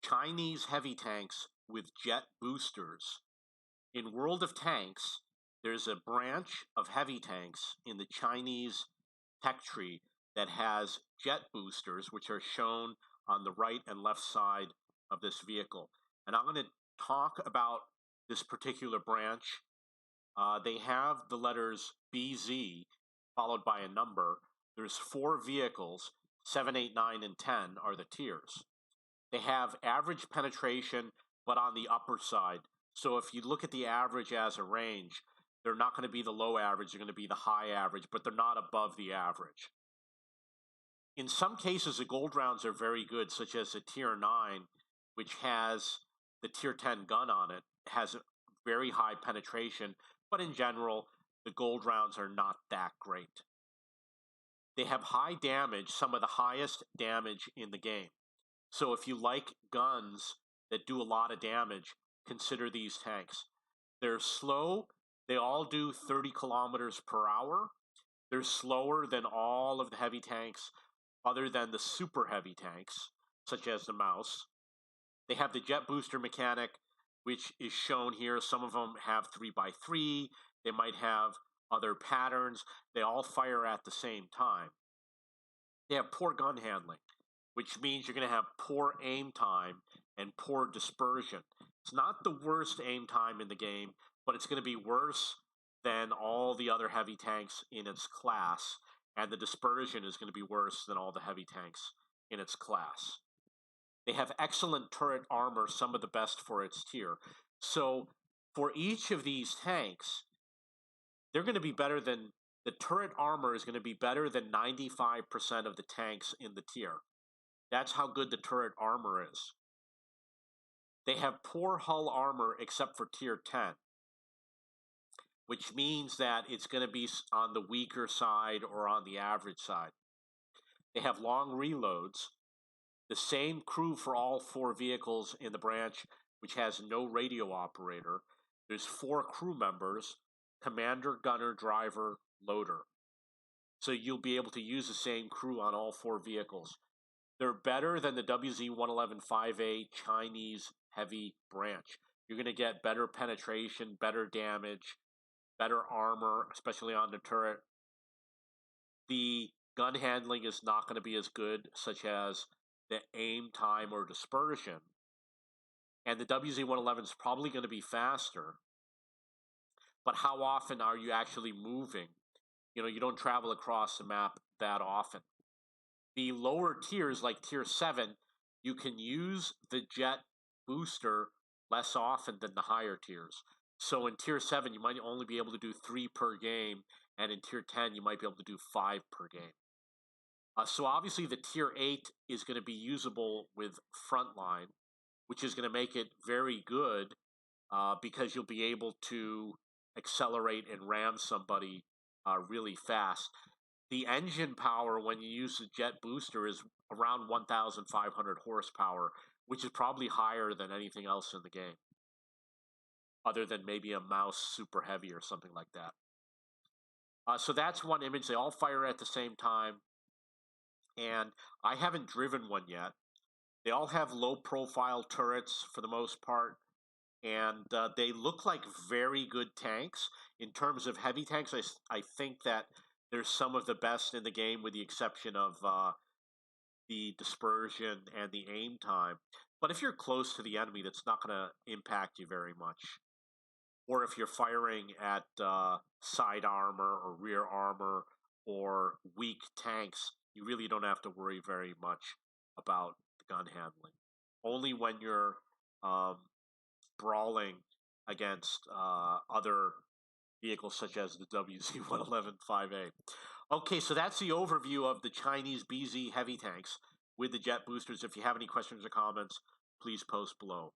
Chinese heavy tanks with jet boosters. In World of Tanks, there's a branch of heavy tanks in the Chinese tech tree that has jet boosters, which are shown on the right and left side of this vehicle. And I'm going to talk about this particular branch. They have the letters BZ followed by a number. There's 4 vehicles, 7, 8, 9, and 10 are the tiers. They have average penetration, but on the upper side. So if you look at the average as a range, they're not going to be the low average, they're going to be the high average, but they're not above the average. In some cases, the gold rounds are very good, such as the Tier 9, which has the Tier 10 gun on it, has very high penetration, but in general, the gold rounds are not that great. They have high damage, some of the highest damage in the game. So if you like guns that do a lot of damage, consider these tanks. They're slow. They all do 30 kilometers per hour. They're slower than all of the heavy tanks other than the super heavy tanks, such as the Mouse. They have the jet booster mechanic, which is shown here. Some of them have 3x3. They might have other patterns. They all fire at the same time. They have poor gun handling, which means you're going to have poor aim time and poor dispersion. It's not the worst aim time in the game, but it's going to be worse than all the other heavy tanks in its class, and the dispersion is going to be worse than all the heavy tanks in its class. They have excellent turret armor, some of the best for its tier. So for each of these tanks, they're going to be better than, the turret armor is going to be better than 95% of the tanks in the tier. That's how good the turret armor is. They have poor hull armor except for Tier 10, which means that it's going to be on the weaker side or on the average side. They have long reloads. The same crew for all 4 vehicles in the branch, which has no radio operator. There's 4 crew members: commander, gunner, driver, loader. So you'll be able to use the same crew on all 4 vehicles. They're better than the WZ-111-5A Chinese heavy branch. You're going to get better penetration, better damage, better armor, especially on the turret. The gun handling is not going to be as good, such as the aim time or dispersion. And the WZ-111 is probably going to be faster. But how often are you actually moving? You don't travel across the map that often. The lower tiers, like Tier 7, you can use the jet booster less often than the higher tiers. So in Tier 7, you might only be able to do 3 per game, and in Tier 10, you might be able to do 5 per game. So obviously the Tier 8 is going to be usable with Frontline, which is going to make it very good because you'll be able to accelerate and ram somebody really fast. The engine power when you use the jet booster is around 1,500 horsepower, which is probably higher than anything else in the game, other than maybe a Mouse Super Heavy or something like that. So that's one image. They all fire at the same time, and I haven't driven one yet. They all have low-profile turrets for the most part, and they look like very good tanks. In terms of heavy tanks, I think that they're some of the best in the game, with the exception of the dispersion and the aim time. But if you're close to the enemy, that's not going to impact you very much. Or if you're firing at side armor or rear armor or weak tanks, you really don't have to worry very much about the gun handling. Only when you're brawling against other vehicles such as the WZ-111-5A. Okay, so that's the overview of the Chinese BZ heavy tanks with the jet boosters. If you have any questions or comments, please post below.